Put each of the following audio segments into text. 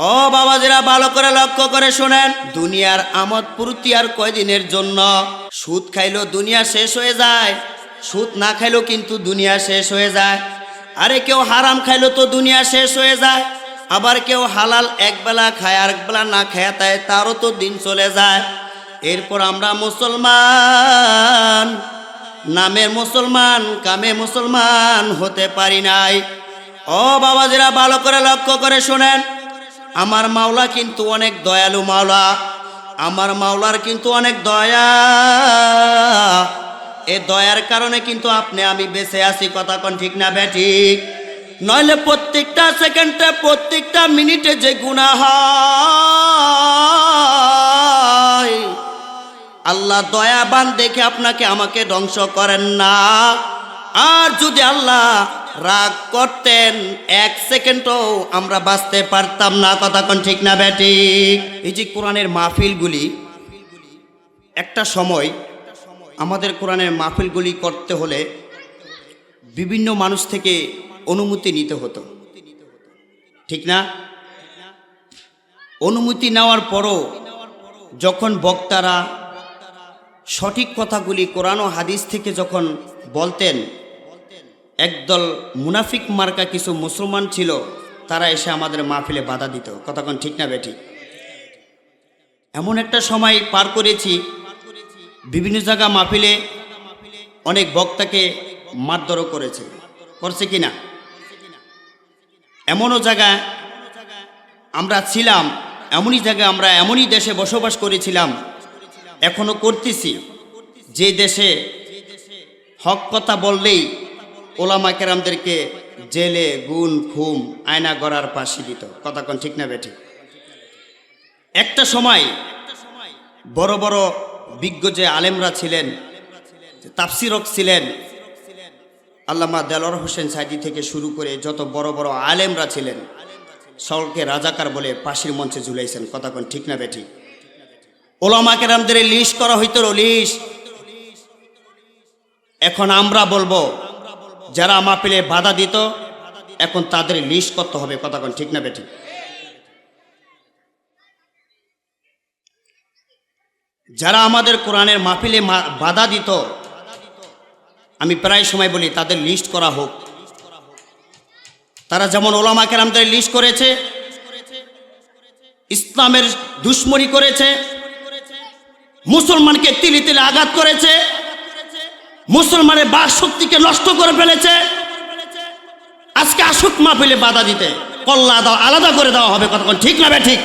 ও বাবাজিরা, ভালো করে লক্ষ্য করে শোনেন, দুনিয়ার আমোদ ফুর্তি আর কয়দিনের জন্য। সুদ খাইলেও দুনিয়া শেষ হয়ে যায়, সুদ না খাইলেও কিন্তু দুনিয়া শেষ হয়ে যায়। আরে কেউ হারাম খাইলো তো দুনিয়া শেষ হয়ে যায়, আবার কেউ হালাল একবেলা খায় আর একবেলা না খায়, তাই তারও তো দিন চলে যায়। এরপর আমরা মুসলমান, নামের মুসলমান, কামে মুসলমান হতে পারি নাই। ও বাবাজিরা, ভালো করে লক্ষ্য করে শোনেন, আমার মাওলা কিন্তু অনেক দয়ালু মাওলা, আমার মাওলার কিন্তু অনেক দয়া। এই দয়ার কারণে কিন্তু আপনি আমি বেঁচে আছি, কথা কোন ঠিক না বেঠিক? নইলে প্রত্যেকটা সেকেন্ডে প্রত্যেকটা মিনিটে যে গুনাহ হয়, আল্লাহ দয়াবান দেখে আপনাকে আমাকে ধ্বংস করেন না। আর যদি আল্লাহ রাগ করতেন, এক সেকেন্ডও আমরা বাঁচতে পারতাম না, কথা কোন ঠিক না বেঠিক? এই যে কোরআনের মাহফিলগুলি, একটা সময় আমাদের কোরআনের মাহফিলগুলি করতে হলে বিভিন্ন মানুষ থেকে অনুমতি নিতে হতো, ঠিক না? অনুমতি নেওয়ার পরও যখন বক্তারা সঠিক কথাগুলি কোরআন ও হাদিস থেকে যখন বলতেন, একদল মুনাফিক মার্কা কিছু মুসলমান ছিল, তারা এসে আমাদের মাহফিলে বাধা দিত, কথা কোন ঠিক না বেঠিক? এমন একটা সময় পার করেছি, বিভিন্ন জায়গা মাহফিলে অনেক বক্তাকে মারধরও করছে কিনা। এমনও জায়গায় আমরা ছিলাম, এমনই জায়গায় আমরা এমনই দেশে বসবাস করেছিলাম, এখনো করতেছি, যে দেশে হক কথা বললেই ওলামা কেরামদেরকে জেলে গুণ খুম আয়না গড়ার ফাঁসি দিত, কথা কোন ঠিক না বেঠিক? একটা সময় বড় বড় বিজ্ঞ যে আলেমরা ছিলেন, তাফসিরক ছিলেন, আল্লামা দেলোয়ার হোসেন সাইদি থেকে শুরু করে যত বড় বড় আলেমরা ছিলেন, সকলকে রাজাকার বলে ফাঁসির মঞ্চে ঝুলাইছেন, কথা কোন ঠিক না বেঠিক? ওলামা কেরামদের লিস্ট করা হইতো, লিস্ট। এখন আমরা বলবো, যারা মাহফিলে বাধা দিত, এখন তাদের লিস্ট করতে হবে, কথা কোন ঠিক না বেঠিক? যারা আমাদের কোরআনের মাহফিলে বাধা দিত, আমি প্রায় সময় বলি তাদের লিস্ট করা হোক। তারা যেমন ওলামা কেরামদের লিস্ট করেছে, ইসলামের দুশ্মনী করেছে, মুসলমানকে তিলে তিলে আঘাত করেছে, মুসলমানের বাক শক্তিকে নষ্ট করে ফেলেছে, আজকে আসুক মাহফিলে বাধা দিতে, কল্লা দাও আলাদা করে দেওয়া হবে, কথা কোন ঠিক না বেঠিক?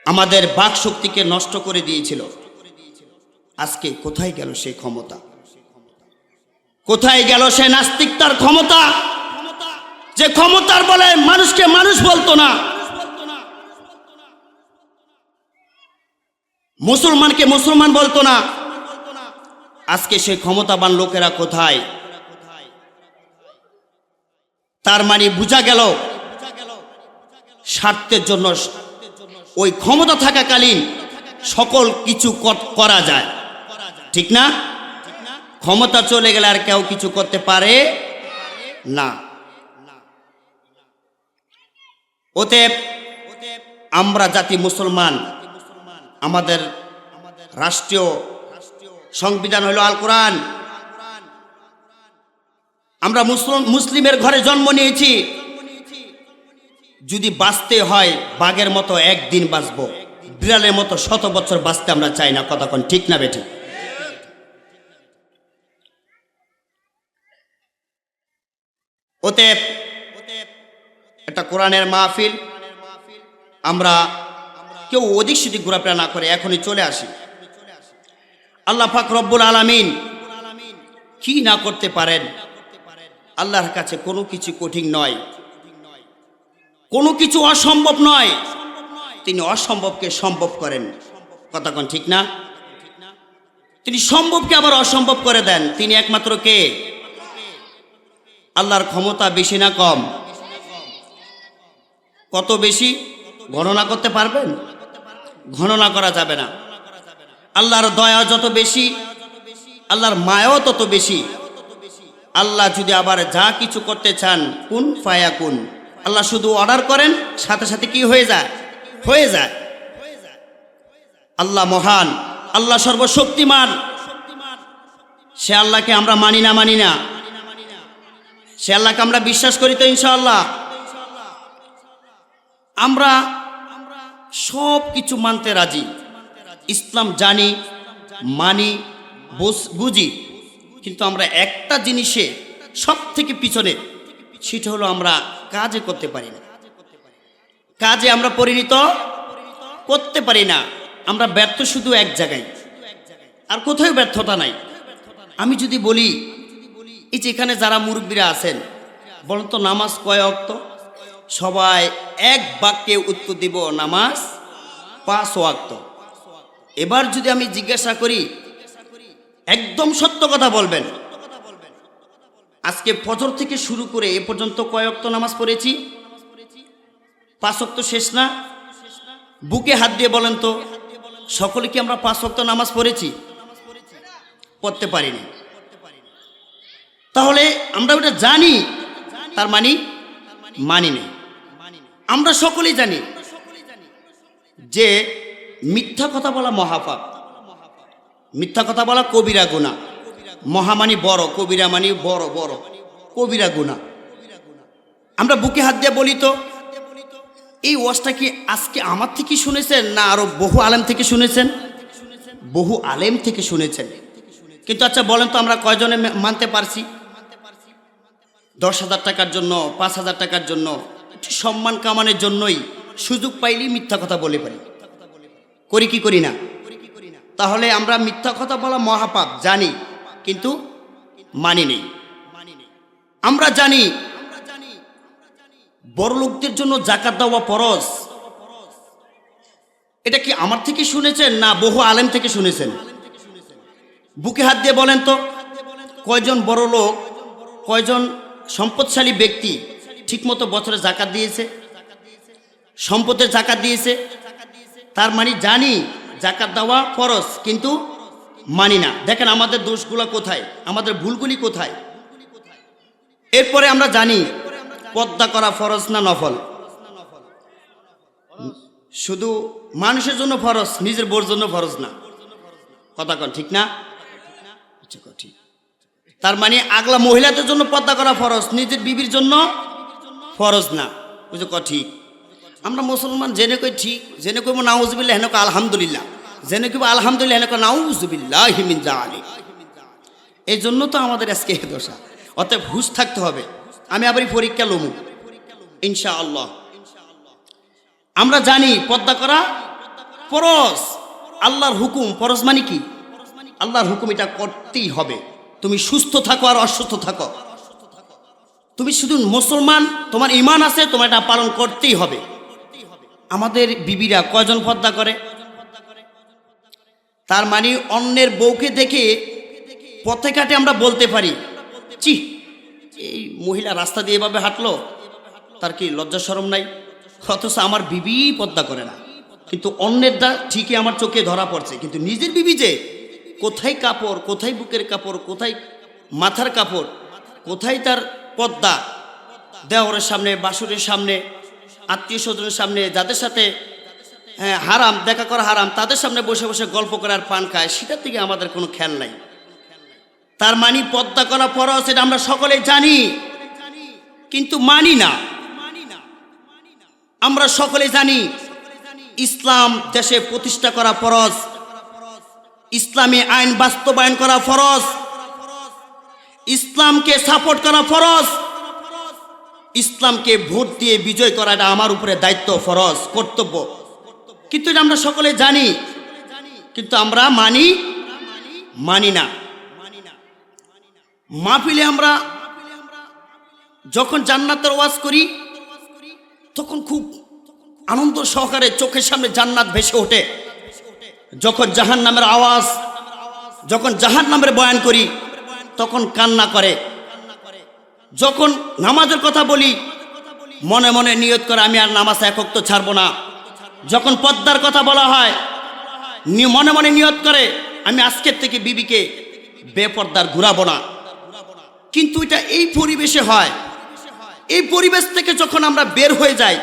আমাদের বাক শক্তিকে নষ্ট করে দিয়েছিল। আজকে কোথায় গেল সেই ক্ষমতা? কোথায় গেল সে নাস্তিকতার ক্ষমতা, যে ক্ষমতার বলে মানুষকে মানুষ বলতো না, মুসলমানকে মুসলমান বলতো না? আজকে সেই ক্ষমতাবান লোকেরা কোথায়? তার মানে বোঝা গেল স্বার্থের জন্য ওই ক্ষমতা থাকাকালীন সকল কিছু করা যায়, ঠিক না? ক্ষমতা চলে গেলে আর কেউ কিছু করতে পারে না। অতএব আমরা জাতি মুসলমান, আমাদের রাষ্ট্রীয় সংবিধান হলো আল কোরআন। আমরা মুসলিমের ঘরে জন্ম নিয়েছি, যদি বাঁচতে হয় বাঘের মতো একদিন বাঁচবো, বিড়ালের মতো 100 বছর বাঁচতে আমরা চাই না, কথা কোন ঠিক না বেঠিক? অতএব একটা কোরআনের মাহফিল, আমরা কেউ অধিক সেদিক ঘোরাফেরা না করে এখনই চলে আসি। আল্লাহ পাক রব্বুল আলামিন কি না করতে পারেন? আল্লাহর কাছে কোনো কিছু কঠিন নয়, কোনো কিছু অসম্ভব নয়। তিনি অসম্ভবকে সম্ভব করেন, কথা কোন ঠিক না? তিনি সম্ভবকে আবার অসম্ভব করে দেন। তিনি একমাত্র কে? আল্লাহর ক্ষমতা বেশি না কম? কত বেশি গণনা করতে পারবেন? গণনা করা যাবে না। আল্লাহর দয়া যত বেশি, আল্লাহর মায়াও তত বেশি। আল্লাহ যদি আবার যা কিছু করতে চান, কুন ফায়াকুন, আল্লাহ শুধু অর্ডার করেন, সাথে সাথে কি হয়ে যায়? হয়ে যায়। আল্লাহ মহান, আল্লাহ সর্বশক্তিমান। সে আল্লাহকে আমরা মানি না? সে আল্লাহকে আমরা বিশ্বাস করি তো ইনশাআল্লাহ? আমরা সব কিছু মানতে রাজি। ইসলাম জানি, মানি, বুঝি, কিন্তু আমরা একটা জিনিসে সব থেকে পিছনে, সেটা হলো আমরা কাজে করতে পারি না। কাজে আমরা পরিণত করতে পারি না। আমরা ব্যর্থ শুধু এক জায়গায়, আর কোথাও ব্যর্থতা নাই। আমি যদি বলি, এই যে এখানে যারা মুরব্বীরা আছেন, বলেন তো নামাজ কয় ওয়াক্ত? সবাই এক বাক্যে উত্তর দিব, নামাজ 5 ওয়াক্ত। এবার যদি আমি জিজ্ঞাসা করি, একদম সত্য কথা বলবেন, আজকে ফজর থেকে শুরু করে এ পর্যন্ত কয় ওয়াক্ত নামাজ পড়েছি? 5 ওয়াক্ত শেষ না? বুকে হাত দিয়ে বলেন তো, সকলে কি আমরা 5 ওয়াক্ত নামাজ পড়েছি? পড়তে পারিনি। তাহলে আমরা ওটা জানি, তার মানে মানি নেই। আমরা সকলেই জানি যে মিথ্যা কথা বলা মহাপাপ, মিথ্যা কথা বলা কবিরা গুনাহ। মহা মানে বড়, কবিরা মানে বড় বড়, কবিরা গুনাহ। আমরা বুকে হাত দিয়ে বলি তো, এই ওয়াজটা কি আজকে আমার থেকে শুনেছেন না আরো বহু আলেম থেকে শুনেছেন? বহু আলেম থেকে শুনেছেন। কিন্তু আচ্ছা বলেন তো, আমরা কয়জনে মানতে পারছি? 10,000 টাকার জন্য, 5,000 টাকার জন্য, একটু সম্মান কামানোর জন্যই সুযোগ পাইলেই মিথ্যা কথা বলে পারি। করি কি করি না? তাহলে আমরা মিথ্যা কথা বলা মহাপাপ জানি, কিন্তু মানি নেই। আমরা জানি বড় লোকদের জন্য যাকাত দেওয়া ফরজ। এটা কি আমার থেকে শুনেছেন না বহু আলেম থেকে শুনেছেন? বুকে হাত দিয়ে বলেন তো, কয়জন বড় লোক, কয়জন সম্পদশালী ব্যক্তি ঠিকমতো বছরে যাকাত দিয়েছে, সম্পদের যাকাত দিয়েছে? তার মানে জানি যাকাত দেওয়া ফরজ, কিন্তু মানি না। দেখেন আমাদের দোষগুলো কোথায়, আমাদের ভুলগুলি কোথায়। এরপরে আমরা জানি পর্দা করা ফরজ না নফল? শুধু মানুষের জন্য ফরজ, নিজের বোর জন্য ফরজ না। কথা কন ঠিক না? ঠিক। তার মানে আগলা মহিলাদের জন্য পর্দা করা ফরজ, নিজের বিবির জন্য ফরজ না। বুঝো ক ঠিক? আমরা মুসলমান জেনে কই ঠিক, জেনে কইব নাউজুবিল্লাহ, হেন আলহামদুলিল্লাহ, জেনে কইব আলহামদুলিল্লাহ, হেন নাউজুবিল্লাহি মিন যালিক। এই জন্য তো আমাদের আজকে এই দশা। অতএব হুঁশ থাকতে হবে। আমি আবার পরীক্ষা লমু ইনশাআল্লাহ। আমরা জানি পর্দা করা ফরজ, আল্লাহর হুকুম। ফরজ মানে কি? আল্লাহর হুকুম, এটা করতেই হবে। তুমি সুস্থ থাকো আর অসুস্থ থাকো, তুমি শুধু মুসলমান, তোমার ঈমান আছে, তোমার এটা পালন করতেই হবে। আমাদের বিবিরা কয়জন পর্দা করে? তার মানে অন্যের বউকে দেখে পথে ঘাটে আমরা বলতে পারি, চি এই মহিলা রাস্তা দিয়ে এভাবে হাঁটলো, তার কি লজ্জা শরম নাই? অথচ আমার বিবি পর্দা করে না, কিন্তু অন্যেরটা ঠিকই আমার চোখে ধরা পড়ছে। কিন্তু নিজের বিবি যে কোথায় কাপড়, কোথায় বুকের কাপড়, কোথায় মাথার কাপড়, কোথায় তার পর্দা, দেওরের সামনে, বাসুরের সামনে, আত্মীয় স্বজনের সামনে, যাদের সাথে হারাম দেখা করা হারাম, তাদের সামনে বসে বসে গল্প করে আর পান খায়, সেটার দিকে আমাদের কোনো খেয়াল নাই। তার মানে পর্দা করা ফরজ, এটা আমরা সকলে জানি, কিন্তু মানি না। আমরা সকলে জানি ইসলাম দেশে প্রতিষ্ঠা করা ফরজ, ইসলামী আইন বাস্তবায়ন করা ফরজ, ইসলামকে সাপোর্ট করা ফরজ, ইসলামকে ভোট দিয়ে বিজয় করা এটা আমার উপরে দায়িত্ব, ফরজ, কর্তব্য। কিন্তু এটা আমরা সকলে জানি, কিন্তু আমরা মানি না। মাহফিলে আমরা যখন জান্নাতের ওয়াজ করি, তখন খুব আনন্দ সহকারে চোখের সামনে জান্নাত ভেসে ওঠে। যখন জাহান্নামের আওয়াজ, যখন জাহান্নামের বয়ান করি, তখন কান্না করে। যখন নামাজের কথা বলি, মনে মনে নিয়ত করে আমি আর নামাজ এক ওয়াক্ত ছাড়বো না। যখন পর্দার কথা বলা হয়, মনে মনে নিয়ত করে আমি আজকের থেকে বিবিকে বেপর্দার ঘুরাবো না। কিন্তু এটা এই পরিবেশে হয়, এই পরিবেশ থেকে যখন আমরা বের হয়ে যাই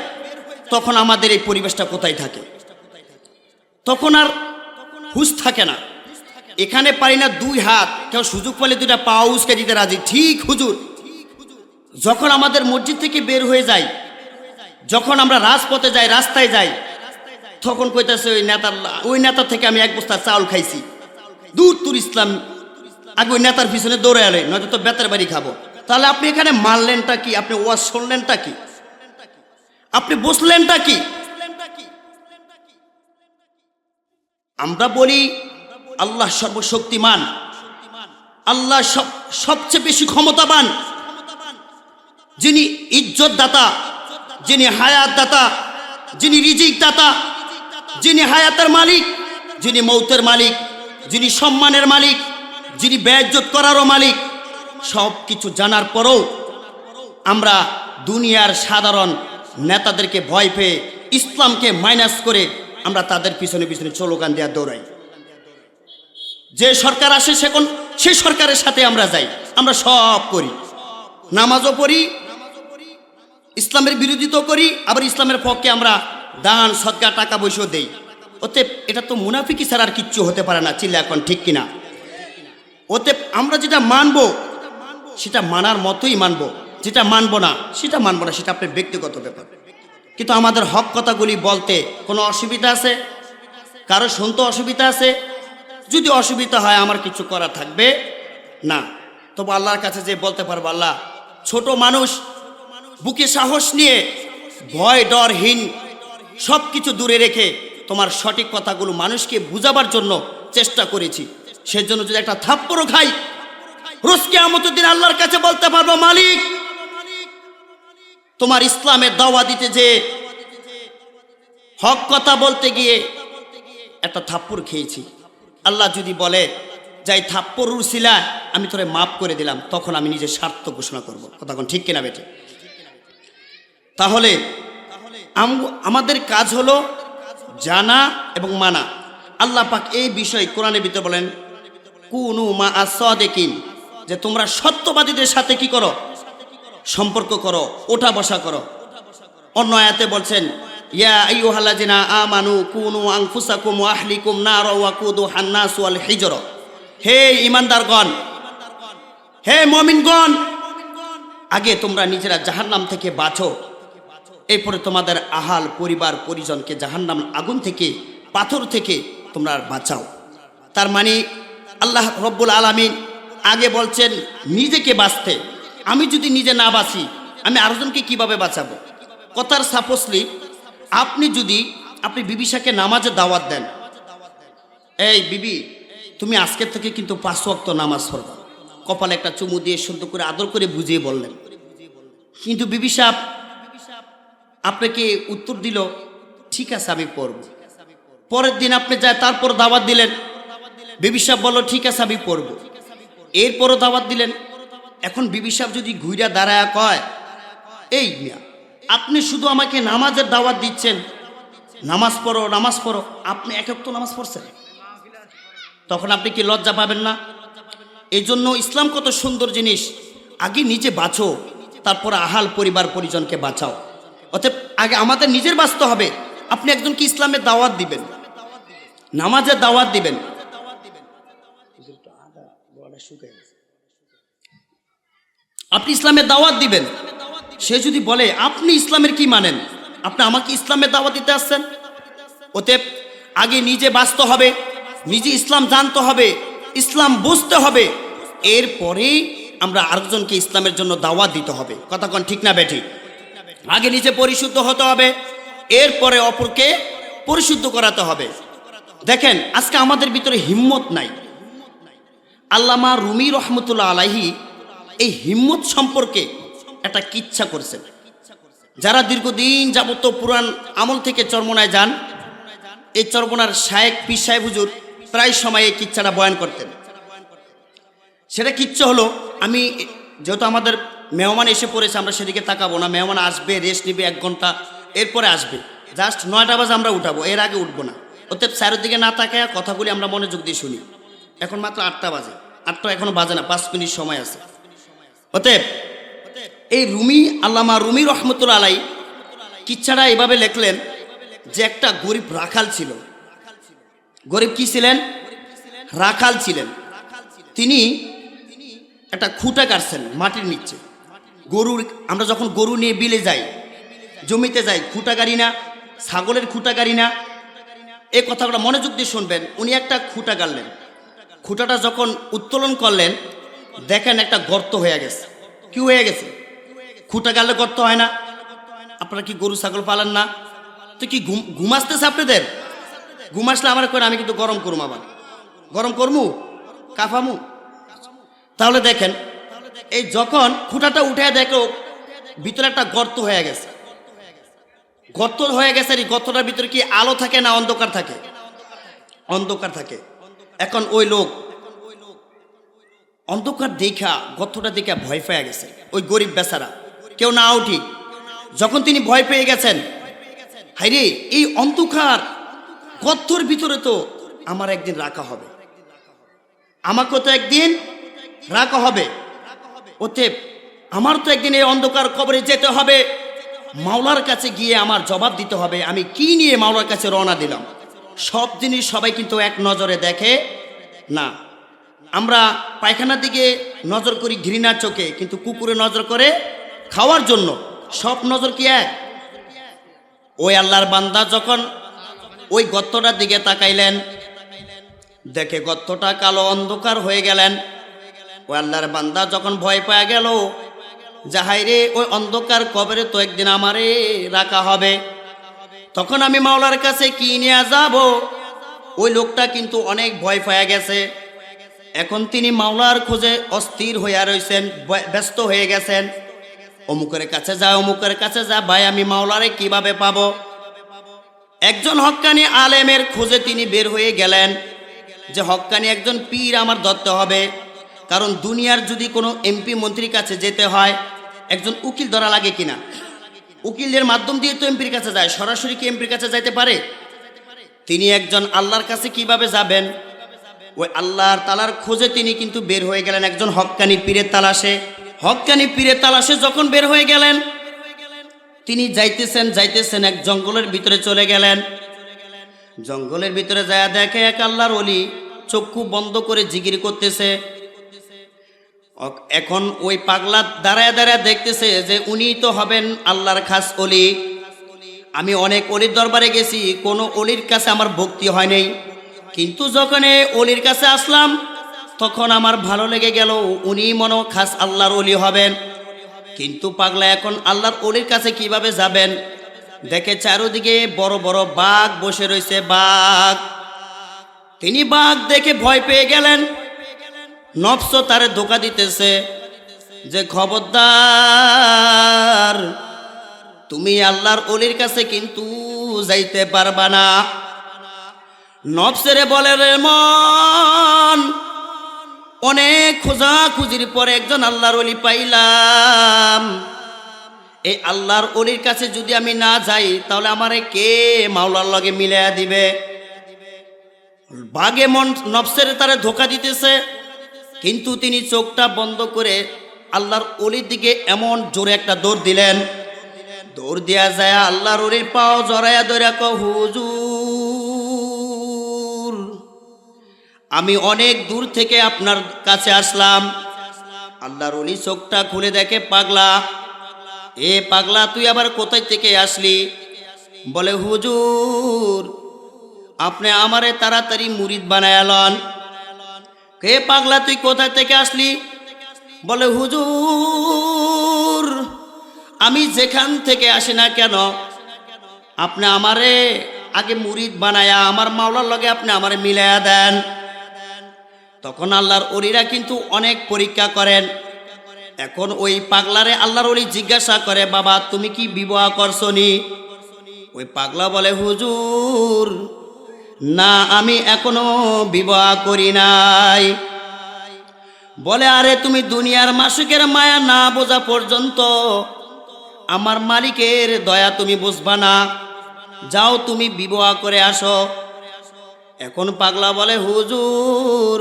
তখন আমাদের এই পরিবেশটা কোথায় থাকে? তখন আর হুঁশ থাকে না। এখানে পারি না দুই হাত, কেউ সুযোগ পেলে দুইটা পা উসকে দিতে রাজি। ঠিক হুজুর, যখন আমাদের মসজিদ থেকে বের হয়ে যাই, যখন আমরা রাজপথে যাই, রাস্তায় যাই, তখন কইতাছে ওই নেতা থেকে আমি এক বস্তা চাউল খাইছি। দূর তুর ইসলাম, আগে ওই নেতার পিছনে দৌড়ে এলে, নয়তো তো বেতের বাড়ি খাবো। তাহলে আপনি এখানে মারলেনটা কি? আপনি ওয়াজ শুনলেনটা কি? আপনি বসলেনটা কি? আমরা বলি আল্লাহ সর্বশক্তিমান, আল্লাহ সবচেয়ে বেশি ক্ষমতাবান, যিনি ইজ্জত দাতা, যিনি হায়াত দাতা, যিনি রিজিক দাতা, যিনি হায়াতের মালিক, যিনি মৌতের মালিক, যিনি সম্মানের মালিক, যিনি বেইজ্জত করারও মালিক। সব কিছু জানার পরেও আমরা দুনিয়ার সাধারণ নেতাদেরকে ভয় পেয়ে ইসলামকে মাইনাস করে আমরা তাদের পিছনে পিছনে স্লোগান দেওয়া দৌড়াই। যে সরকার আসে সে সরকারের সাথে আমরা যাই, আমরা সব করি, নামাজও পড়ি, ইসলামের বিরোধিতা করি, আবার ইসলামের পক্ষে আমরা দান সদকা টাকা পয়সাও দেই। ওতে এটা তো মুনাফিকি ছাড়া আর কিচ্ছু হতে পারে না। চিল্লা এখন ঠিক কিনা? ওতে আমরা যেটা মানবো সেটা মানার মতোই মানবো, যেটা মানবো না সেটা মানবো না, সেটা আপনার ব্যক্তিগত ব্যাপার। কিন্তু আমাদের হক কথাগুলি বলতে কোনো অসুবিধা আছে? কারো শুনতে অসুবিধা আছে? যদি অসুবিধা হয় আমার কিছু করা থাকবে না। তবু আল্লাহর কাছে যে বলতে পারবো, আল্লাহ, ছোট মানুষ, বুকে সাহস নিয়ে ভয় ডরহীন সব কিছু দূরে রেখে তোমার সঠিক কথাগুলো মানুষকে বুঝাবার জন্য চেষ্টা করেছি। সেজন্য যদি একটা থাপ্পড়ও খাই, রোজ কিয়ামতের দিন আল্লাহর কাছে বলতে পারবো, মালিক, তোমার ইসলামের দাওয়া দিতে যে হক কথা বলতে গিয়ে একটা থাপ্পড় খেয়েছি। আল্লাহ যদি বলে যাই থাপ্পড় উছিলা আমি তোরে মাফ করে দিলাম, তখন আমি নিজের স্বার্থ ঘোষণা করব। কথা কোন ঠিক কিনা বেটে? তাহলে আমাদের কাজ হলো জানা এবং মানা। আল্লাহ পাক এই বিষয় কোরআনের ভিতরে বলেন, কুনু মা আস-সাদিকিন, যে তোমরা সত্যবাদীদের সাথে কি করো? সম্পর্ক করো, ওঠা বসা করো। অন্য আয়াতে বলছেন, ইয়া আইয়ুহাল্লাযিনা আমানু কুনু আনফুসাকুম ওয়া আহলিকুম নারা ওয়াকুদুহান নাস ওয়াল হিজরা। হে ঈমানদারগণ, হে মুমিনগণ, আগে তোমরা নিজেরা জাহান্নাম থেকে বাঁচো, এরপরে তোমাদের আহাল পরিবার পরিজনকে জাহান্নাম আগুন থেকে, পাথর থেকে তোমরা বাঁচাও। তার মানে আল্লাহ রব্বুল আলামিন আগে বলছেন নিজেকে বাঁচতে। আমি যদি নিজে না বাঁচি আমি আরেকজনকে কিভাবে বাঁচাবো? কথার সাপোজলি আপনি বিবিসাকে নামাজে দাওয়াত দেন, এই বিবি তুমি আজকের থেকে কিন্তু 5 ওয়াক্ত নামাজ পড়বা, কপালে একটা চুমু দিয়ে সুন্দর করে আদর করে বুঝিয়ে বললেন। কিন্তু বিবি সাহেব আপনাকে উত্তর দিল, ঠিক আছে আমি পড়ব। পরের দিন আপনি যায় তারপর দাওয়াত দিলেন, বিবি সাহেব বলল ঠিক আছে আমি পড়ব। এরপরও দাওয়াত দিলেন। এখন বিবি সাহেব যদি ঘুইরা দাঁড়ায় কয়, এই মিয়া আপনি শুধু আমাকে নামাজের দাওয়াত দিচ্ছেন, নামাজ পড়ো নামাজ পড়ো, আপনি এক তো নামাজ পড়ছেন, তখন আপনি কি লজ্জা পাবেন না? এই জন্য ইসলাম কত সুন্দর জিনিস। আগে নিজে বাঁচো, তারপর আহাল পরিবার পরিজনকে বাঁচাও। অতএব আগে আমাদের নিজের বাঁচতে হবে। আপনি একজনকে ইসলামের দাওয়াত দিবেন, নামাজের দাওয়াত দিবেন, আপনি ইসলামের দাওয়াত দিবেন। সে যদি বলে আপনি ইসলামের কি মানেন, আপনি আমাকে ইসলামের দাওয়াত দিতে আসছেন। অতএব আগে নিজে বাঁচতে হবে, নিজে ইসলাম জানতে হবে, ইসলাম বুঝতে হবে, এরপরেই আমরা আরেকজনকে ইসলামের জন্য দাওয়াত দিতে হবে। কথা কোন ঠিক না বেঠি? আগে নিজে পরিশুদ্ধ হতে হবে, এরপরে অপরকে পরিশুদ্ধ করাতে হবে। দেখেন আজকে আমাদের ভিতরে হিম্মত নাই। আল্লামা রুমি রহমতুল্লাহ আলাইহি এই হিম্মত সম্পর্কে একটা কিচ্ছা করছেন। যারা দীর্ঘদিন যাবত পুরাণ আমল থেকে চরমনায় যান, এই চরমনার শায়েখ পীর সাহেব হুজুর প্রায় সময় এই কিচ্ছাটা বয়ান করতেন। সেটা কিচ্ছা হলো, আমি যেহেতু আমাদের মেহমান এসে পড়েছে, আমরা সেদিকে তাকাবো না। মেহমান আসবে, রেস্ট নিবে 1 ঘন্টা, এরপরে আসবে। জাস্ট 9টা বাজে আমরা উঠাবো, এর আগে উঠবো না। অতএব চারিদিকে না তাকায় কথাগুলি আমরা মনোযোগ দিয়ে শুনি। এখন মাত্র 8টা বাজে, 8টা এখনো বাজে না, 5 মিনিট সময় আছে। অতএব এই রুমি, আল্লামা রুমি রহমতুল্লাহ আলাই কিচ্ছাটা এভাবে লেখলেন যে একটা গরিব রাখাল ছিল। গরিব কি ছিলেন? রাখাল ছিলেন। তিনি একটা খুঁটা কাটছেন মাটির নিচে। গরুর, আমরা যখন গরু নিয়ে বিলে যাই, জমিতে যাই, খুঁটা গাড়ি না, ছাগলের খুঁটা গাড়ি না। এই কথাগুলো মনোযোগ দিয়ে শুনবেন। উনি একটা খুঁটা গাড়লেন। খুঁটাটা যখন উত্তোলন করলেন, দেখেন একটা গর্ত হয়ে গেছে। কি হয়ে গেছে? খুঁটা গাড়লে গর্ত হয় না? আপনারা কি গরু ছাগল পালেন না? তো কি ঘুম আসতেছে আপনাদের? ঘুম আসলে আমার করে, আমি কিন্তু গরম করুম, আবার গরম করমু, কাফামু। তাহলে দেখেন, এই যখন খুঁটাটা উঠে দেখো ভিতরে একটা গর্ত হয়ে গেছে। গর্ত হয়ে গেছে, এই গর্তটার ভিতরে কি আলো থাকে না অন্ধকার থাকে? অন্ধকার থাকে। এখন ওই লোক অন্ধকার দেখা, গর্তটা দেখে ভয় পেয়ে গেছে। ওই গরিব বেচারা কেউ না উঠি, যখন তিনি ভয় পেয়ে গেছেন, হাইরে এই অন্ধকার গর্তর ভিতরে তো আমার একদিন রাখা হবে, আমাকে তো একদিন রাখা হবে। অতএব আমার তো একদিন এই অন্ধকার কবরে যেতে হবে, মাওলার কাছে গিয়ে আমার জবাব দিতে হবে। আমি কি নিয়ে মাওলার কাছে রওনা দিলাম? সব জিনিস সবাই কিন্তু এক নজরে দেখে না। আমরা পায়খানার দিকে নজর করি ঘৃণার চোখে, কিন্তু কুকুরে নজর করে খাওয়ার জন্য। সব নজর কি এক? ওই আল্লাহর বান্দা যখন ওই গর্তটার দিকে তাকাইলেন, দেখে গর্তটা কালো অন্ধকার হয়ে গেলেন। ওই আল্লাহর বান্দা যখন ভয় পেয়ে গেল, যাহাইরে ওই অন্ধকার কবরে তো একদিন আমারে রাখা হবে, তখন আমি মাওলার কাছে কি নিয়ে যাব? ওই লোকটা কিন্তু অনেক ভয় পেয়ে গেছে। এখন তিনি মাওলার খোঁজে অস্থির হইয়া রয়েছেন, ব্যস্ত হয়ে গেছেন। অমুকের কাছে যা, অমুকের কাছে যা, ভাই আমি মাওলারে কিভাবে পাবো? একজন হক্কানি আলেমের খোঁজে তিনি বের হয়ে গেলেন, যে হক্কানি একজন পীর আমার ধরতে হবে। কারণ দুনিয়ার যদি কোনো এমপি মন্ত্রীর কাছে যেতে হয়, একজন উকিল ধরা লাগে কিনা? উকিলের মাধ্যম দিয়ে তো এমপির কাছে যায়, সরাসরি কি এমপির কাছে যাইতে পারে? তিনি একজন আল্লাহর কাছে কিভাবে যাবেন? ওই আল্লাহর তালার খোঁজে তিনি কিন্তু বের হয়ে গেলেন একজন হক্কানি পীরের তালাশে। হক্কানি পীরের তালাশে যখন বের হয়ে গেলেন, তিনি যাইতেছেন এক জঙ্গলের ভিতরে চলে গেলেন। জঙ্গলের ভিতরে যায় দেখে এক আল্লাহর ওলি চক্ষু বন্ধ করে জিকির করতেছে। এখন ওই পাগলা দাঁড়ায় দাঁড়ায় দেখতেছে যে উনি তো হবেন আল্লাহর খাস ওলি। আমি অনেক অলির দরবারে গেছি, কোনো অলির কাছে আমার ভক্তি হয় নাই, কিন্তু যখন এই অলির কাছে আসলাম তখন আমার ভালো লেগে গেল, উনি মনে খাস আল্লাহর ওলি হবেন। কিন্তু পাগলা এখন আল্লাহর ওলির কাছে কিভাবে যাবেন? দেখে চারদিকে বড় বড় বাঘ বসে রয়েছে, বাঘ। তিনি বাঘ দেখে ভয় পেয়ে গেলেন। নফস তারে ধোঁকা দিতেছে যে খবরদার, তুমি আল্লাহর ওলির কাছে কিন্তু যাইতে পারবা না। নফসেরে বলে, রে মন, অনেক খোঁজাখুঁজির পরে একজন আল্লাহর ওলি পাইলাম। এই আল্লাহর ওলির কাছে যদি আমি না যাই, তাহলে আমারে কে মাওলার লগে মিলাইয়া দিবে? বাঘে মন নফসের তারে ধোঁকা দিতেছে, কিন্তু তিনি চোখটা বন্ধ করে আল্লাহর ওলির দিকে এমন জোরে একটা দৌড় দিলেন। দৌড় দিয়া যায় আল্লাহর ওলির পাও জড়াইয়া ধরে কয়, হুজুর, আমি অনেক দূর থেকে আপনার কাছে আসলাম। আল্লাহর ওলি চোখটা খুলে দেখে পাগলা। এ পাগলা, তুই আবার কোথায় থেকে আসলি? বলে, হুজুর, আপনি আমারে তাড়াতাড়ি মুরিদ বানায় লন। কে পাগলা, তুই কোথায় থেকে আসলি? বলে, হুজুর, আমি যেখান থেকে আসি না কেন, আপনি আমারে আগে মুরিদ বানায়া আমার মাওলার লগে আপনি আমারে মিলাইয়া দেন। তখন আল্লাহর ওলিরা কিন্তু অনেক পরীক্ষা করেন। এখন ওই পাগলারে আল্লাহর ওলি জিজ্ঞাসা করে, বাবা তুমি কি বিবাহ করছো নি? ওই পাগলা বলে, হুজুর, না, আমি এখনো বিবাহ করি নাই। বলে, আরে তুমি দুনিয়ার মাসুকের মায়া না বোঝা পর্যন্ত আমার মালিকের দয়া তুমি বুঝবা না, যাও তুমি বিবাহ করে আসো। এখন পাগলা বলে, হুজুর,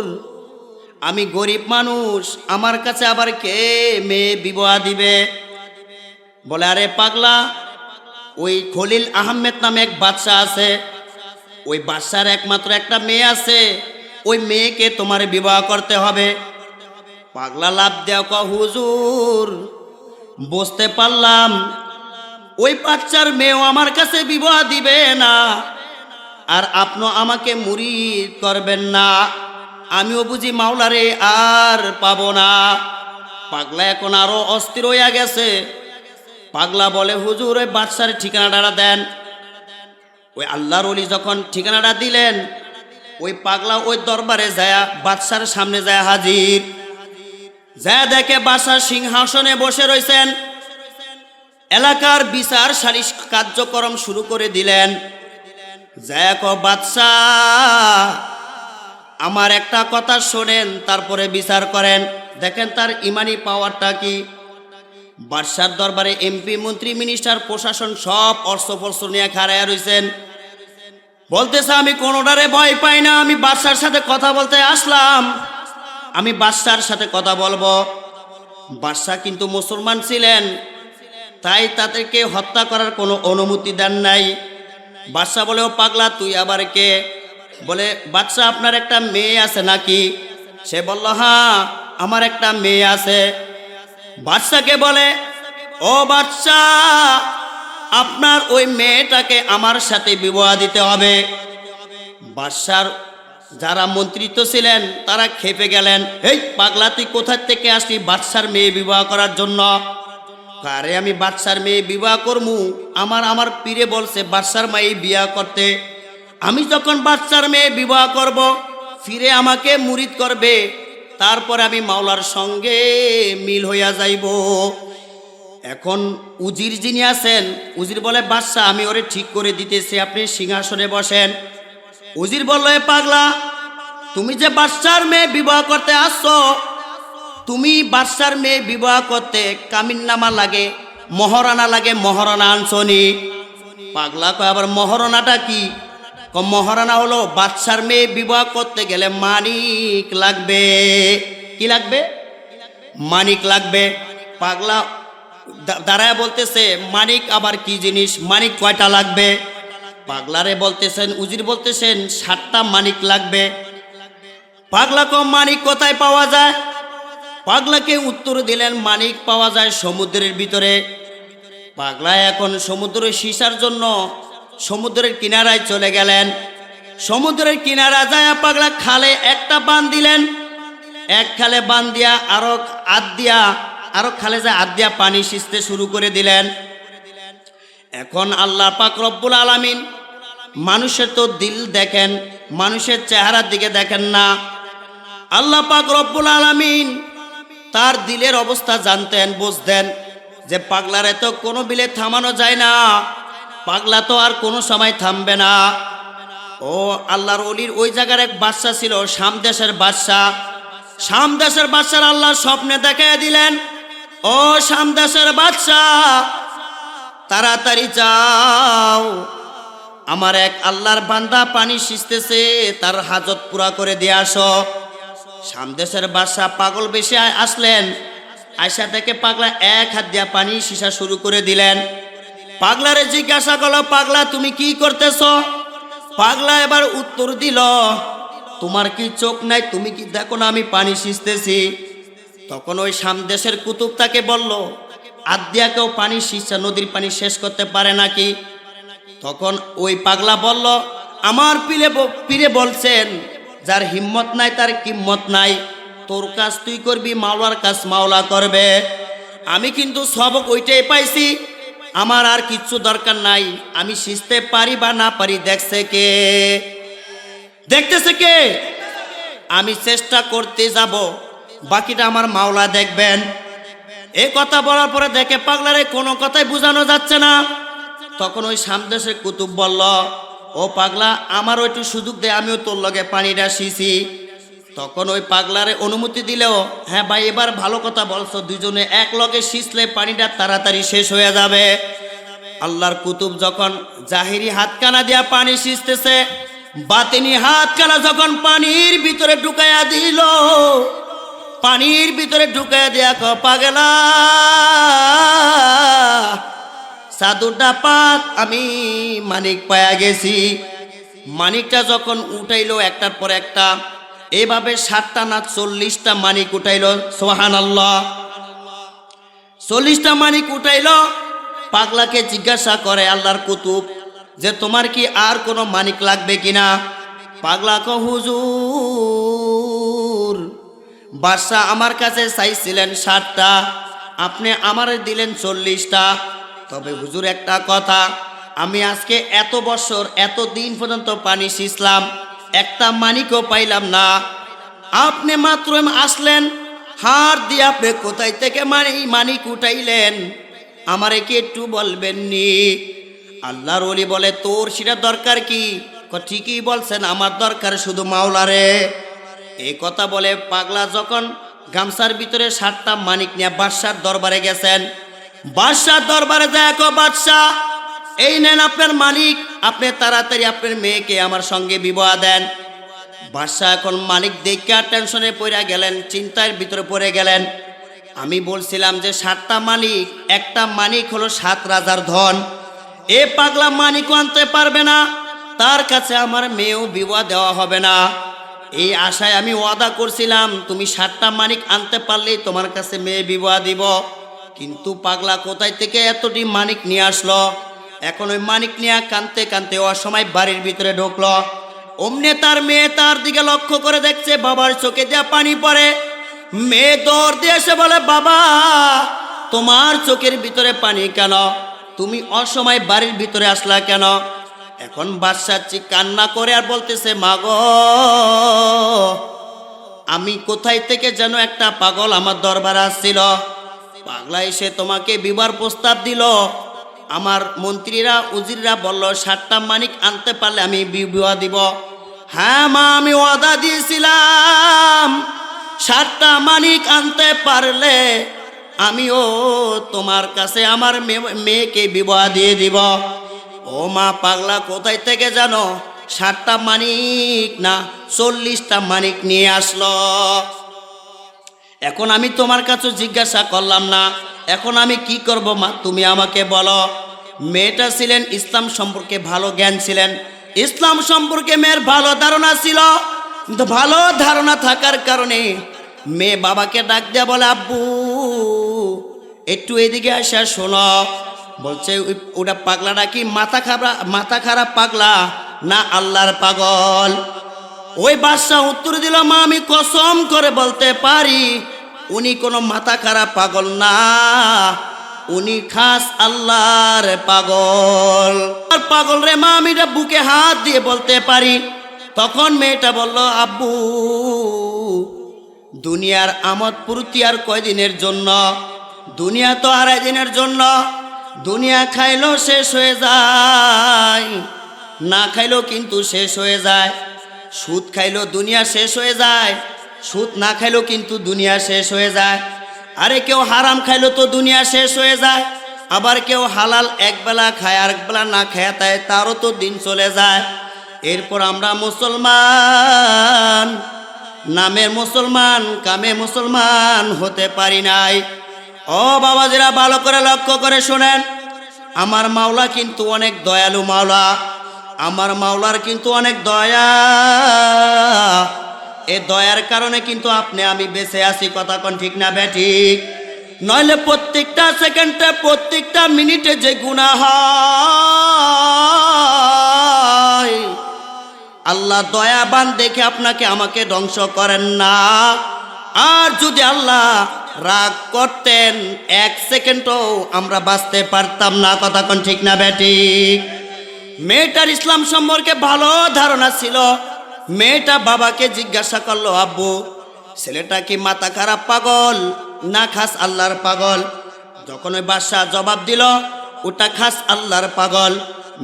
আমি গরিব মানুষ, আমার কাছে আবার কে মেয়ে বিবাহ দিবে? বলে আরে পাগলা, ওই খলিল আহমেদ নামে এক বাদশা আছে, ওই বাদশার একমাত্র একটা মেয়ে আছে, ওই মেয়েকে তোমার বিবাহ করতে হবে। পাগলা লাভ দেও ক হুজুর, বুঝতে পারলাম ওই বাচ্চার মেয়েও আমার কাছে বিবাহ দিবে না, আর আপনি আমাকে মুরিদ করবেন না, আমিও বুঝি মাওলারে আর পাবো না। পাগলা এখন আরো অস্থির হইয়া গেছে। পাগলা বলে হুজুর ওই বাদশার ঠিকানাটা দেন। ওই আল্লাহর ওলি যখন ঠিকানাটা দিলেন, ওই পাগলা ওই দরবারে যায়, বাদশার সামনে যায় হাজির। যা দেখে বাদশার সিংহাসনে বসে রয়েছেন, এলাকার বিচার সালিশ কার্যক্রম শুরু করে দিলেন। যায় কো বাদশাহ, আমার একটা কথা শোনেন, তারপরে বিচার করেন, দেখেন তার ইমানি পাওয়ারটা কি। বাদশার দরবারে এমপি, মন্ত্রী, মিনিস্টার, প্রশাসন সব অর্থ নিয়ে খাড়াইয়া রয়েছেন। বলতেছে আমি কোনোটারে ভয় পাই না, আমি বাদশার সাথে কথা বলতে আসলাম, আমি বাদশার সাথে কথা বলবো। বাদশা কিন্তু মুসলমান ছিলেন, তাই তাদেরকে হত্যা করার কোনো অনুমতি দেন নাই। বাদশা বলে ও পাগলা তুই আবার কে? বলে বাদশা আপনার একটা মেয়ে আছে নাকি? সে বলল হ্যাঁ আমার একটা মেয়ে আছে। বাদশাকে বলে ও বাদশা, আপনার ওই মেয়েটাকে আমার সাথে বিবাহ দিতে হবে। বাদশার যারা মন্ত্রিত্ব ছিলেন তারা খেপে গেলেন, এই পাগলা তুই কোথা থেকে আসলি বাদশার মেয়ে বিবাহ করার জন্য? আরে আমি বাদশার মেয়ে বিবাহ করমু, আমার পীরে বলছে বাদশার মেয়ে বিবাহ করতে। আমি যখন বাদশার মেয়ে বিবাহ করব, ফিরে আমাকে মুরিদ করবে, তারপরে আমি মাওলার সঙ্গে মিল হইয়া যাইব। এখন উজির যিনি আছেন, উজির বলে বাদশা আমি ওরে ঠিক করে দিতেছি, আপনি সিংহাসনে বসেন। উজির বলল এ পাগলা, তুমি যে বাদশার মেয়ে বিবাহ করতে আসছো, তুমি বাদশার মেয়ে বিবাহ করতে কামিননামা লাগে, মহারণা লাগে, মহারণা আনছনি? পাগলা কয় আবার মহারণাটা কি? মহারণা হলো বাদশার মেয়ে বিবাহ করতে গেলে মানিক লাগবে। কি লাগবে? মানিক লাগবে। পাগলা দাঁড়ায় বলতেছে মানিক আবার কি জিনিস, মানিক কয়টা লাগবে? পাগলারে বলতেছেন, উজির বলতেছেন 7টা মানিক লাগবে। পাগলা কম মানিক কোথায় পাওয়া যায়? পাগলাকে উত্তর দিলেন মানিক পাওয়া যায় সমুদ্রের ভিতরে। পাগলা এখন সমুদ্রের সীসার জন্য সমুদ্রের কিনারায় চলে গেলেন। সমুদ্রের কিনারা যায় পাগলা খালে একটা বান দিলেন, এক খালে বান দিয়া আরো খালে যায় আদ দিয়া পানি সিঁচতে শুরু করে দিলেন। এখন আল্লাহ পাক রব্বুল আলামিন মানুষের তো দিল দেখেন, মানুষের চেহারার দিকে দেখেন না। আল্লাহ পাক রব্বুল আলামিন তার দিলের অবস্থা জানতেন, বুঝতেন যে পাগলারে তো কোনো বিলে থামানো যায় না, পাগলা তো আর কোনো সময় থামবে না। ও আল্লাহর ওলির ওই জায়গার এক বাদশা ছিল, শাম দেশের বাদশা। শাম দেশের বাদশার আল্লাহ স্বপ্নে দেখায় দিলেন, ও শাম দেশের বাদশা তাড়াতাড়ি যাও, আমার এক আল্লাহর বান্দা পানি সিঁচতেছে, তার হাজত পুরা করে দিয়ে আসো। শাম দেশের বাদশা পাগল বেশি আসলেন, আয়সা থেকে পাগলা এক হাত দিয়া পানি সিঁচা শুরু করে দিলেন। পাগলারে জিজ্ঞাসা করলো পাগলা তুমি কি করতেছ? পাগলা এবার উত্তর দিল তোমার কি চোখ নাই, তুমি কি দেখো না আমি পানি সিঁচতেছি? তখন ওই শাম দেশের কুতুব তাকে বলল আদ্যা কেউ পানি সিঁচা নদীর পানি শেষ করতে পারে নাকি? তখন ওই পাগলা বলল আমার পীরে বলছেন যার হিম্মত নাই তার কিম্মত নাই, তোর কাজ তুই করবি, মাওলার কাজ মাওলা করবে। আমি কিন্তু সবক ওইটাই পাইছি, আমার আর কিচ্ছু দরকার নাই, আমি সিঁচতে পারি বা না পারি দেখছে কে? দেখতেছে কে? আমি চেষ্টা করতে যাব, বাকিটা আমার মাওলা দেখবেন। এই কথা বলার পরে দেখে পাগলারে কোনো কথাই বোঝানো যাচ্ছে না। তখন ওই সামদেশের কুতুব বলল ও পাগলা আমার একটু সুযোগ দে, আমিও তোর লগে পানিটা সিঁচি। তখন ওই পাগলারে অনুমতি দিলেও হ্যাঁ ভাই এবার ভালো কথা বলছো, দুজনে এক লগে সিঁচলে পানিটা তাড়াতাড়ি শেষ হয়ে যাবে। আল্লাহর কুতুব যখন জাহিরি হাতকানা দিয়া পানি সিঁচতেছে, বাতিনি হাত কানা যখন পানির ভিতরে ঢুকাইয়া দিল, পানির ভিতরে ঢুকাইয়া দিয়া পাগলা সাধুটা পাক আমি মানিক পায়া গেছি। মানিকটা যখন উঠাইলো একটার পর একটা, এভাবে 60টা না 40টা মানিক উঠাইলো। সুবহানাল্লাহ। 40টা মানিক উঠাইলো। পাগলাকে জিজ্ঞাসা করে আল্লাহর কুতুব যে তোমার কি আর কোনো মানিক লাগবে কিনা? পাগলা কো হুজুর, বাদশা আমার কাছে চাইছিলেন 60টা, আপনি আমারে দিলেন 40টা। তবে হুজুর একটা কথা, আমি আজকে এত বছর এত দিন পর্যন্ত পানি সিঁচলাম, একটা মানিকও পাইলাম না। আপনি মাত্র আসলেন, হার দিয়ে আপনি কোথায় থেকে মানিক উঠাইলেন আমারে কি একটু বলবেন নি? আল্লাহর ওলি বলে তোর সেটা দরকার কি? ঠিকই বলছেন, আমার দরকার শুধু মাওলারে। এই কথা বলে পাগলা যখন গামছার ভিতরে 60টা মানিক নিয়ে বাদশার দরবারে গেছেন, বাদশার দরবারে দেখো বাদশাহ এই নেন আপনার মানিক, আপনি তাড়াতাড়ি আপনার মেয়েকে আমার সঙ্গে বিবাহ দেন। বাদশাহ এখন মানিক দেখে টেনশনে পড়ে গেলেন, চিন্তার ভিতরে পড়ে গেলেন। আমি বলছিলাম যে 60টা মানিক, একটা মানিক হলো 7 রাজার ধন। এ পাগলা মানিকও আনতে পারবে না, তার কাছে আমার মেয়েও বিবাহ দেওয়া হবে না। এই আশায় আমি ওয়াদা করছিলাম তুমি 60টা মানিক আনতে পারলেই তোমার কাছে মেয়ে বিবাহ দিব। কিন্তু পাগলা কোথায় থেকে এতটি মানিক নিয়ে আসলো? এখন ওই মানিক নিয়ে কানতে কানতে অসময় বাড়ির ভিতরে ঢুকলো। অমনে তার মেয়ে তার দিকে লক্ষ্য করে দেখছে, বাবার চোখে যা পানি পড়ে। মেয়ে দৌড় দিয়ে এসে বলে, বাবা তোমার চোখের ভিতরে পানি কেন? তুমি অসময় বাড়ির ভিতরে আসলা কেন? এখন বাদশা কান্না করে আর বলতেছে, মাগো আমি কোথায় থেকে যেন একটা পাগল আমার দরবারে আসছিল, পাগলা এসে তোমাকে বিবাহ প্রস্তাব দিল। আমার মন্ত্রীরা উজিররা বলল 60টা মানিক আনতে পারলে আমি বিবাহ দিব। হ্যাঁ মা, আমি ওয়াদা দিয়েছিলাম 60টা মানিক আনতে পারলে আমিও তোমার কাছে আমার মেয়েকে বিবাহ দিয়ে দিব। ও মা, পাগলা কোথায় থেকে জানো 60টা মানিক না 40টা মানিক নিয়ে আসলো। এখন আমি তোমার কাছে জিজ্ঞাসা করলাম না, এখন আমি কি করব মা তুমি আমাকে বলো। মেয়েটা ছিলেন ইসলাম সম্পর্কে ভালো জ্ঞান ছিলেন, ইসলাম সম্পর্কে মেয়ের ভালো ধারণা ছিল। কিন্তু ভালো ধারণা থাকার কারণে মেয়ে বাবাকে ডাক দেয়া বলে, আব্বু একটু এদিকে আসা শোনো। বলছে ওটা পাগলাটা কি মাথা খারাপ পাগলা না আল্লাহর পাগল? ওই বাদশা উত্তর দিল, মা আমি কসম করে বলতে পারি উনি কোনো মাথা খারাপ পাগল না, উনি খাস আল্লাহর পাগল। আর পাগল রে মা, আমি এটা বুকে হাত দিয়ে বলতে পারি। তখন মেয়েটা বলল, আব্বু দুনিয়ার আমোদ ফুর্তি আর কয়দিনের জন্য? দুনিয়া তো 2.5 দিনের জন্য। দুনিয়া খাইলেও শেষ হয়ে যায়, না খাইলেও কিন্তু শেষ হয়ে যায়। সুদ খাইলেও দুনিয়া শেষ হয়ে যায়, সুদ না খাইলেও কিন্তু দুনিয়া শেষ হয়ে যায়। আরে কেউ হারাম খাইলেও তো দুনিয়া শেষ হয়ে যায়। আবার কেউ হালাল একবেলা খায় আর একবেলা না খায়, তাই তারও তো দিন চলে যায়। এরপর আমরা মুসলমান, নামের মুসলমান কামে মুসলমান হতে পারি নাই। ও বাবাজিরা ভালো করে লক্ষ্য করে শোনেন, আমার মাওলা কিন্তু অনেক দয়ালু মাওলা, আমার মাওলার কিন্তু অনেক দয়া। এ দয়ার কারণে কিন্তু আপনি আমি বেঁচে আছি, কথা কোন ঠিক না বেঠিক? নইলে প্রত্যেকটা সেকেন্ডে প্রত্যেকটা মিনিটে যে গুনাহ হয়, আল্লাহ দয়াবান দেখে আপনাকে আমাকে ধ্বংস করেন না। আর যদি আল্লাহ রাগ করতেন 1 সেকেন্ডও আমরা বাঁচতে পারতাম না, কথা কোন ঠিক না বেঠিক? মেয়েটার ইসলাম সম্পর্কে ভালো ধারণা ছিল। মেয়েটা বাবাকে জিজ্ঞাসা করলো, আব্বু ছেলেটা কি মাথা খারাপ পাগল না খাস আল্লাহর পাগল? যখন ওই বাদশা জবাব দিল ওটা খাস আল্লাহর পাগল,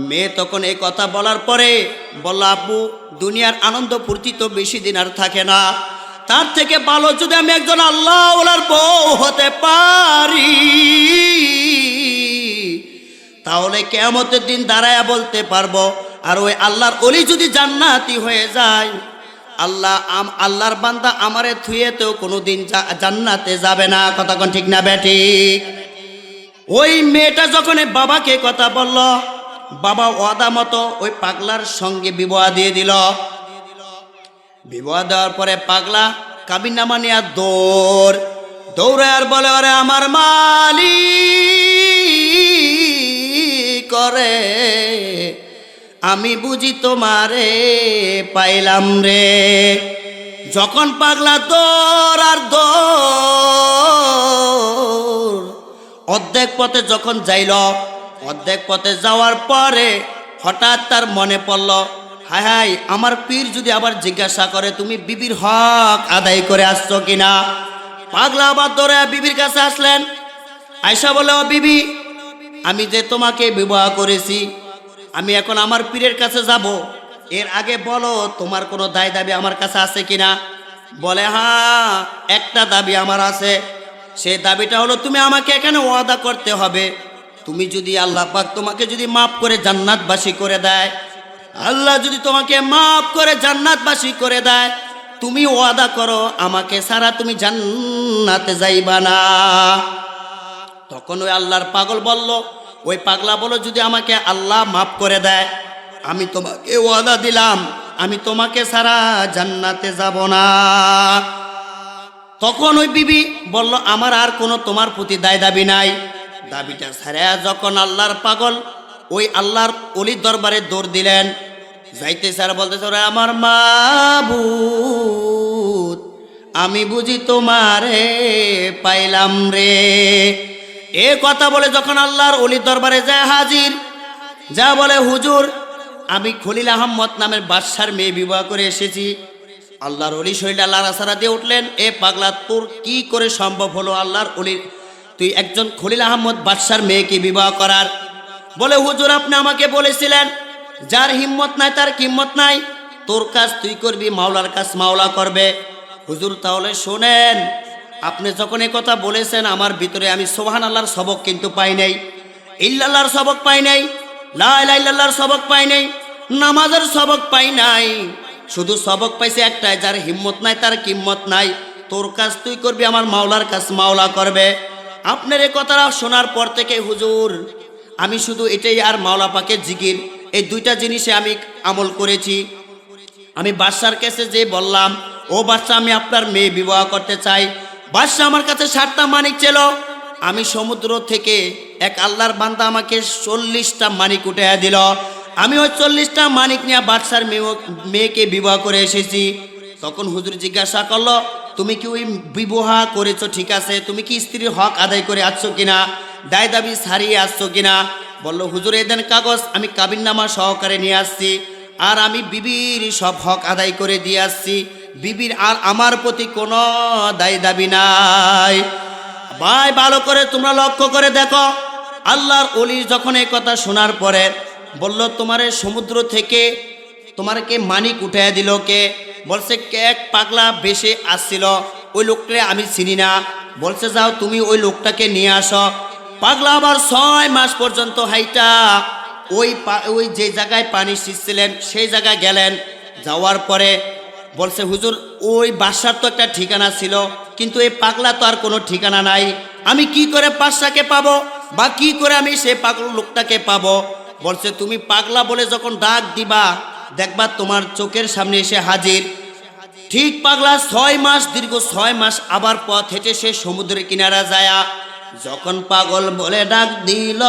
মেয়ে তখন এই কথা বলার পরে বলল, আব্বু দুনিয়ার আনন্দ ফুর্তি তো বেশি দিন আর থাকে না, তার থেকে ভালো যদি আমি একজন আল্লাহওয়ালার বউ হতে পারি, তাহলে কিয়ামতের দিন দাঁড়ায়া বলতে পারবো আর ওই আল্লাহর ওলি যদি জান্নাতি হয়ে যায়, আল্লাহর বান্দা আমারে থুয়ে তো কোনোদিন জান্নাতে যাবে না। কথা কোন ঠিক না বেঠিক? ওই মেয়েটা যখন বাবাকে কথা বলল, বাবা ওয়াদা মতো ওই পাগলার সঙ্গে বিবাহ দিয়ে দিল। বিবাহ দেওয়ার পরে পাগলা কাবিননামা নিয়ে দৌড়ে আর বলে, ওরে আমার মালিক করে, আমি বুঝি তোমারে পাইলাম রে। যখন পাগলা দৌড় আর দৌড়, অর্ধেক পথে যখন যাইল, অর্ধেক পথে যাওয়ার পরে হঠাৎ তার মনে পড়ল, হায় হায়, আমার পীর যদি আবার জিজ্ঞাসা করে তুমি বিবির হক আদায় করে আসছো কিনা। পাগলা আবার দৌড়ে বিবির কাছে আসলেন। আয়সা বলে, ও বিবি, আমি যে তোমাকে বিবাহ করেছি, আমি এখন আমার পীরের কাছে যাব, এর আগে বলো তোমার কোনো দায় দাবি আমার কাছে আছে কিনা। বলে, হ্যাঁ, একটা দাবি আমার আছে। সেই দাবিটা হলো তুমি আমাকে এখানে ওয়াদা করতে হবে, তুমি যদি আল্লাহ পাক তোমাকে যদি মাফ করে জান্নাতবাসী করে দেয়, আল্লাহ যদি তোমাকে মাফ করে জান্নাতবাসী করে দেয়, তুমি ওয়াদা করো আমাকে ছাড়া তুমি জান্নাতে যাইবা না। তখন ওই আল্লাহর পাগল বলল, ওই পাগলা বলো, যদি আমাকে আল্লাহ মাফ করে দেয়, আমি তোমাকে ওয়াদা দিলাম আমি তোমাকে ছাড়া জান্নাতে যাব না। তখন ওই বিবি বলল, আমার আর কোনো তোমার প্রতি দায় দাবি নাই। দাবিটা ছাড়া যখন আল্লাহর পাগল ওই আল্লাহর ওলির দরবারে দৌড় দিলেন, যাইতে স্যার বলতেছে, ওরে আমার মাবুদ, আমি বুঝি তোমারে পাইলাম রে। এ কথা বলে যখন আল্লাহর ওলির দরবারে যায় হাজির, যা বলে, হুজুর, আমি খলিল আহমদ নামের বাদশার মেয়ে বিবাহ করে এসেছি। আল্লাহর ওলি শরীরটা লাড়াছাড়া দিয়ে উঠলেন, এ পাগলা, তোর কি করে সম্ভব হলো আল্লাহর ওলির, তুই একজন খলিল আহমদ বাদশার মেয়েকে বিবাহ করার? বলে, হুজুর, আপনি আমাকে বলেছিলেন যার হিম্মত নাই তার কিম্মত নাই, তোর কাজ তুই করবি, মাওলার কাজ মাওলা করবে। হুজুর, তাহলে শোনেন, আপনি যখন এই কথা বলেছেন, আমার ভিতরে আমি সুবহানাল্লাহর সবক কিন্তু পাই নাই, ইল্লাল্লাহর সবক পাই নাই, লা ইলাহা ইল্লাল্লাহর সবক পাই নাই, নামাজের সবক পাই নাই, শুধু সবক পাইছে একটাই, যার হিম্মত নাই তার কিম্মত নাই, তোর কাজ তুই করবি, আমার মাওলার কাজ মাওলা করবে। আপনার এই কথাটা শোনার পর থেকে হুজুর, আমি শুধু এটাই আর মাওলা পাকের জিকির, এই দুইটা জিনিসে আমি আমল করেছি। আমি বাদশার কাছে যে বললাম, ও বাদশা, আমি আপনার মেয়ে বিবাহ করতে চাই। বাদশা আমার কাছে 7টা মানিক ছিল। আমি সমুদ্র থেকে এক আল্লাহর বান্দা আমাকে 40টা মানিক উঠাইয়া দিল। আমি ওই 40টা মানিক নিয়ে বাদশার মেয়েকে বিবাহ করে এসেছি। তখন হুজুর জিজ্ঞাসা করলো, তুমি কি ওই বিবাহ করেছো, ঠিক আছে, তুমি কি স্ত্রীর হক আদায় করে আসছো কিনা, দায় দাবি ছাড়িয়ে আসছো কিনা? বললো, হুজুর, এই দেন কাগজ, আমি কাবিননামা সহকারে নিয়ে আসছি, আর আমি বিবির সব হক আদায় করে দিয়ে আসছি, বিবির আর আমার প্রতি কোনো দায় দাবি নাই। ভাই, ভালো করে তোমরা লক্ষ্য করে দেখো, আল্লাহর ওলি যখন এই কথা শোনার পরে বলল, তোমারে সমুদ্র থেকে তোমারকে মানিক উঠাইয়া দিল কে? বলছে, কে এক পাগলা বেশে আসছিল, ওই লোকটাকে আমি চিনি না। বলছে, যাও তুমি ওই লোকটাকে নিয়ে আসো। পাগলা আবার 6 মাস পর্যন্ত হাইটা ওই যে জায়গায় পানি ছিঁচছিলেন সেই জায়গায় গেলেন। যাওয়ার পরে বলছে, হুজুর, ওই বাদশার তো একটা ঠিকানা ছিল, কিন্তু এই পাগলা তো আর কোনো ঠিকানা নাই, আমি কি করে বাদশাকে পাবো, বা কি করে আমি সে পাগল লোকটাকে পাবো? বলছে, তুমি পাগলা বলে যখন ডাক দিবা, দেখবা তোমার চোখের সামনে এসে হাজির। ঠিক পাগলা 6 মাস, দীর্ঘ 6 মাস আবার পথ হেঁটে সে সমুদ্রের কিনারা যায়। যখন পাগল বলে ডাক দিল,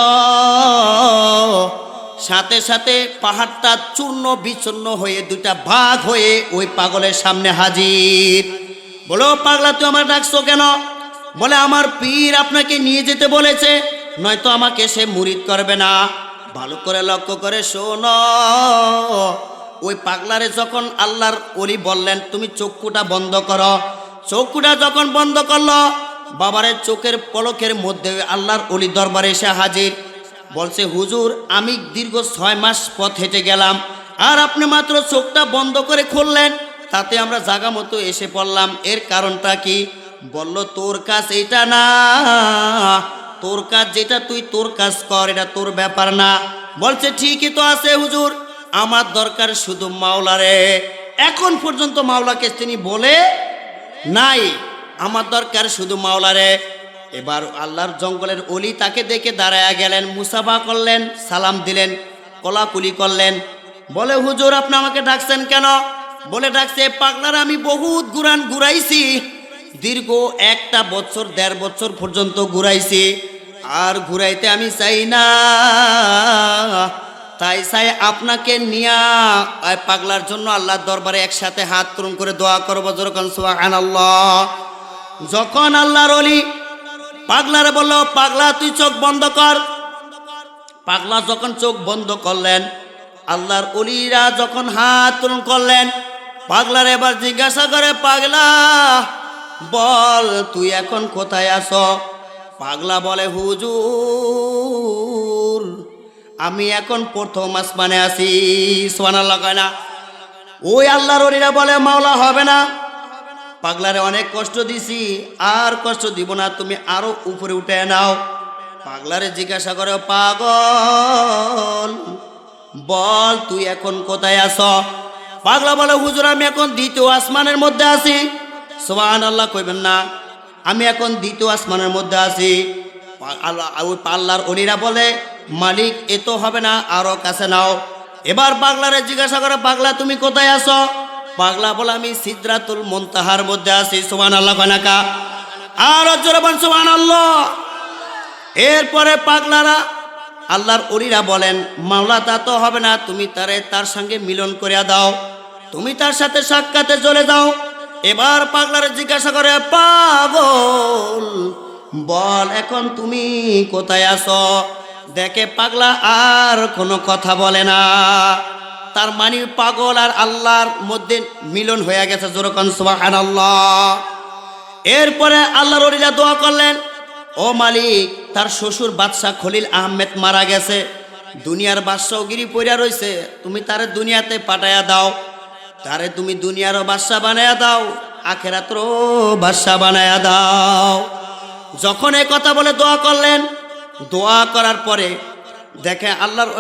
সাথে সাথে পাহাড়টা চূর্ণ বিচূর্ণ হয়ে 2টা ভাগ হয়ে ওই পাগলের সামনে হাজির। বলো, পাগলা, তুই আমার ডাকছো কেন? বলে, আমার পীর আপনাকে নিয়ে যেতে বলেছে, নয়তো আমাকে সে মুরিদ করবে না। ভালো করে লক্ষ্য করে শোনো, ওই পাগলারে যখন আল্লাহর ওলি বললেন, তুমি চক্ষুটা বন্ধ করো, চক্ষুটা যখন বন্ধ করলো, বাবারের চোখের পলকের মধ্যে আল্লাহর ওলি দরবারে এসে হাজির। বলছে, হুজুর, আমি দীর্ঘ 6 মাস পথ হেঁটে গেলাম, আর আপনি মাত্র চোখটা বন্ধ করে খুললেন, তাতে আমরা জায়গা মতো এসে পড়লাম, এর কারণটা কি? বলল, তোর কাজ এইটা না, তোর কাজ যেটা তুই তোর কাজ কর, এটা তোর ব্যাপার না। বলছে, ঠিকই তো আছে হুজুর, আমার দরকার শুধু মাওলারে। এখন পর্যন্ত মাওলাকে তিনি বলে নাই, আমার দরকার শুধু মাওলারে। এবার আল্লাহর জঙ্গলের অলি তাকে দেখে দাঁড়ায়া গেলেন, মুসাফা করলেন, সালাম দিলেন, কলাকুলি করলেন। বলে হুজুর আপনি আমাকে ডাকছেন কেন? বলে ডাকছে পাগলার আমি বহুত ঘুরাইছি, দীর্ঘ 1 বছর 1.5 বছর পর্যন্ত ঘুরাইছি, আর ঘুরাইতে আমি চাই না, তাই চাই আপনাকে নিয়া পাগলার জন্য আল্লাহর দরবারে একসাথে হাত তুলন করে দোয়া করবো, যেরকম সুবহানাল্লাহ। যখন আল্লাহর ওলি পাগলারে বলল পাগলা তুই চোখ বন্ধ কর, পাগলা যখন চোখ বন্ধ করলেন, আল্লাহর ওলিরা যখন হাত তুলন করলেন, পাগলার এবার জিজ্ঞাসা করে পাগলা বল তুই এখন কোথায় আছো? পাগলা বলে হুজুর আমি এখন প্রথম আসমানে আছি। সুবহানাল্লাহ কয় না? ওই আল্লাহর ওলিরা বলে মাওলা হবে না, পাগলারে অনেক কষ্ট দিছি, আর কষ্ট দিব না, তুমি আরো উপরে উঠে নাও। পাগলারে জিজ্ঞাসা করে পাগল বল তুই এখন কোথায় আছো? পাগলা বলে হুজুর আমি এখন 2য় আসমানের মধ্যে আছি। সুবহানাল্লাহ কইবেন না, আমি এখন 2য় আসমানের মধ্যে আছি। আল্লাহর ওলিরা বলে মালিক এ তো হবে না, আরো কাছে নাও। এবার পাগলারে জিজ্ঞাসা করে পাগলা তুমি কোথায় আছো? পাগলা বলে আমি সিদরাতুল মুনতাহার মধ্যে আছি। সুবহানাল্লাহ কানাকা আর জোরে বল সুবহানাল্লাহ। এরপরে পাগলারা আল্লাহর ওলিরা বলেন মাওলা তা তো হবে না, তুমি তার সঙ্গে মিলন করিয়া দাও, তুমি তার সাথে সাক্ষাতে চলে যাও। এবার পাগলারে জিজ্ঞাসা করে পাগল বল এখন তুমি কোথায় আছো? দেখে পাগলা আর কোনো কথা বলে না, তার মানে পাগল আর আল্লাহর মধ্যে মিলন হয়ে গেছে, যেরকম সুবহানাল্লাহ। এরপরে আল্লাহর ওলিরা দোয়া করলেন ও মালিক তার শ্বশুর বাদশাহ খলিল আহমেদ মারা গেছে, দুনিয়ার বাদশাহগিরি পড়িয়া রইছে, তুমি তারে দুনিয়াতে পাঠায়া দাও, তারে তুমি দুনিয়ারও বাদশাহ বানায়া দাও, আখিরাতেরও বাদশাহ বানায়া দাও। যখন এই কথা বলে দোয়া করলেন, দোয়া করার পরে দেখে আল্লাহর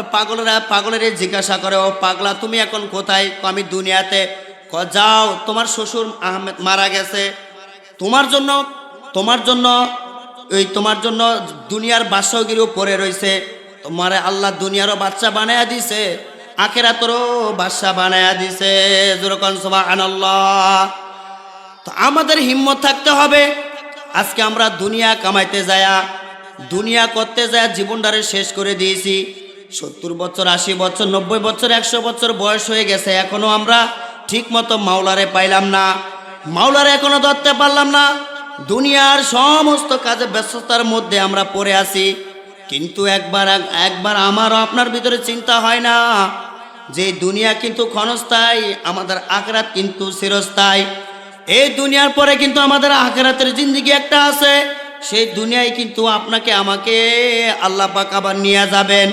পাগলের জিজ্ঞাসা করে ও পাগলা তুমি এখন কোথায়? আমি দুনিয়াতে। যাও তোমার শ্বশুর আহমেদ মারা গেছে, তোমার জন্য দুনিয়ার বাদশাহগিরিও পড়ে রয়েছে, তোমারে আল্লাহ দুনিয়ারও বাদশা বানায়া দিছে, আখিরাতেরও বাদশা বানায়া দিছে, যেরকম সুবহানাল্লাহ। তো আমাদের হিম্মত থাকতে হবে। আজকে আমরা দুনিয়া কামাইতে যায়া দুনিয়া করতে যায় জীবনটারে শেষ করে দিয়েছি। 70 বছর 80 বছর 90 বছর 100 বছর বয়স হয়ে গেছে, এখনো আমরা ঠিক মতো মাওলারে পাইলাম না, মাওলারে এখনো ধরতে পারলাম না। দুনিয়ার সমস্ত কাজে ব্যস্ততার মধ্যে আমরা পড়ে আছি, কিন্তু একবার আমারও আপনার ভিতরে চিন্তা হয় না যে দুনিয়া কিন্তু ক্ষণস্থায়ী, আমাদের আখিরাত কিন্তু চিরস্থায়ী। এই দুনিয়ার পরে কিন্তু আমাদের আখিরাতের জিন্দেগি একটা আছে, সেই দুনিয়ায় কিন্তু আপনাকে আমাকে আল্লাহ পাক আবার নিয়ে যাবেন।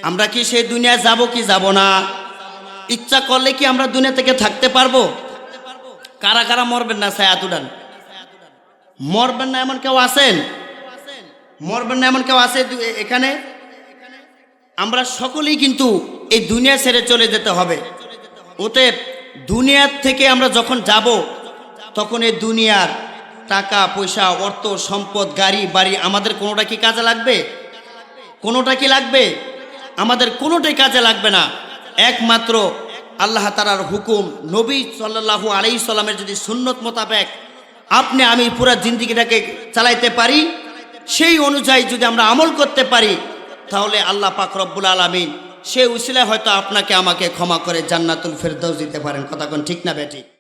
আমরা কি সেই দুনিয়ায় যাব কি যাব না? ইচ্ছা করলে কি আমরা দুনিয়া থেকে থাকতে পারবো? কারা কারা মরবেন না? ছায়াত উঠান। মরবেন না এমন কেউ আছেন? মরবেন না এমন কেউ আছে এখানে? আমরা সকলেই কিন্তু এই দুনিয়া ছেড়ে চলে যেতে হবে। অতএব দুনিয়ার থেকে আমরা যখন যাব তখন এই দুনিয়ার টাকা পয়সা অর্থ সম্পদ গাড়ি বাড়ি আমাদের কোনোটা কি কাজে লাগবে? কোনোটা কি লাগবে? আমাদের কোনোটাই কাজে লাগবে না। একমাত্র আল্লাহ তাআলার হুকুম, নবী সাল্লাল্লাহু আলাইহি সাল্লামের যদি সুন্নত মোতাবেক আপনি আমি পুরো জিন্দেগিটাকে চালাইতে পারি, সেই অনুযায়ী যদি আমরা আমল করতে পারি, তাহলে আল্লাহ পাক রব্বুল আলামিন সেই উসিলায় হয়তো আপনাকে আমাকে ক্ষমা করে জান্নাতুল ফেরদাউস দিতে পারেন। কথা কোন ঠিক না বেঠিক?